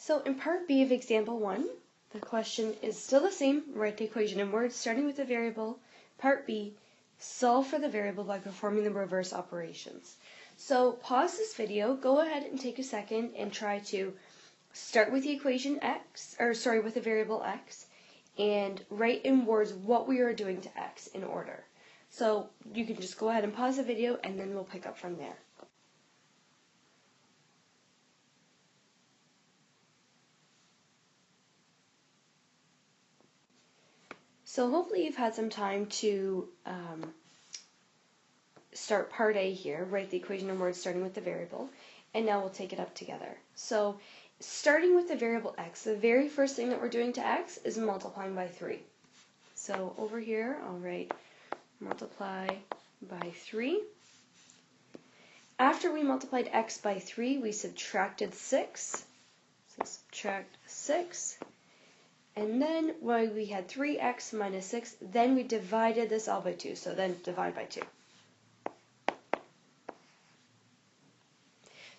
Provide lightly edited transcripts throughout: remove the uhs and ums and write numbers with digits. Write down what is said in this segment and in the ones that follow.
So in part B of example 1, the question is still the same. Write the equation in words starting with the variable. Part B, solve for the variable by performing the reverse operations. So pause this video, go ahead and take a second and try to start with the equation with the variable x, and write in words what we are doing to x in order. So you can just go ahead and pause the video and then we'll pick up from there. So hopefully you've had some time to start part A here, write the equation in words starting with the variable, and now we'll take it up together. So starting with the variable x, the very first thing that we're doing to x is multiplying by 3. So over here I'll write multiply by 3. After we multiplied x by 3, we subtracted 6. So subtract 6. And then when we had 3x minus 6, then we divided this all by 2. So then divide by 2.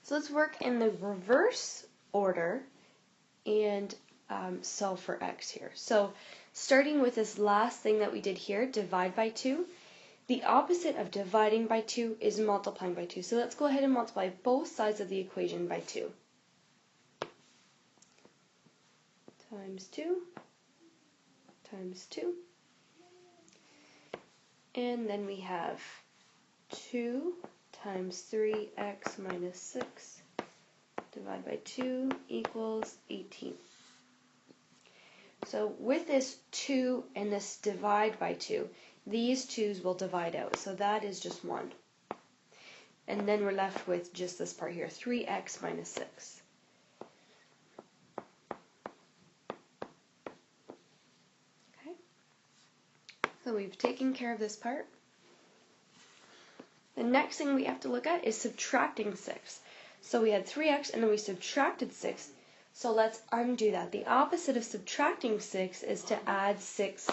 So let's work in the reverse order and solve for x here. So starting with this last thing that we did here, divide by 2, the opposite of dividing by 2 is multiplying by 2. So let's go ahead and multiply both sides of the equation by 2. Times 2 times 2. And then we have 2 times 3x minus 6 divided by 2 equals 18. So with this 2 and this divide by 2, these 2's will divide out. So that is just 1. And then we're left with just this part here, 3x minus 6. Okay. So we've taken care of this part. The next thing we have to look at is subtracting 6. So we had 3x and then we subtracted 6. So let's undo that. The opposite of subtracting 6 is to add 6.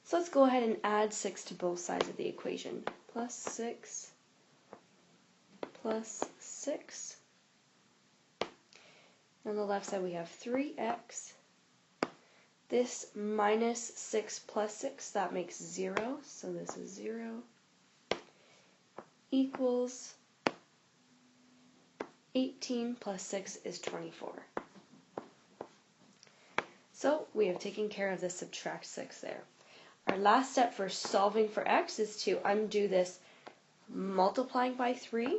So let's go ahead and add 6 to both sides of the equation. Plus 6 plus 6. On the left side we have 3x. This minus 6 plus 6, that makes 0. So this is 0. Equals 18 plus 6 is 24. So we have taken care of the subtract 6 there. Our last step for solving for x is to undo this multiplying by 3.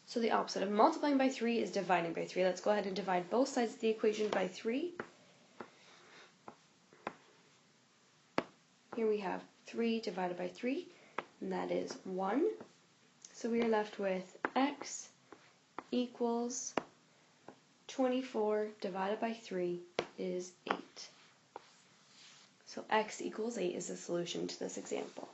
So the opposite of multiplying by 3 is dividing by 3. Let's go ahead and divide both sides of the equation by 3. Here we have 3 divided by 3, and that is 1. So we are left with x equals 24 divided by 3 is 8. So x equals 8 is the solution to this example.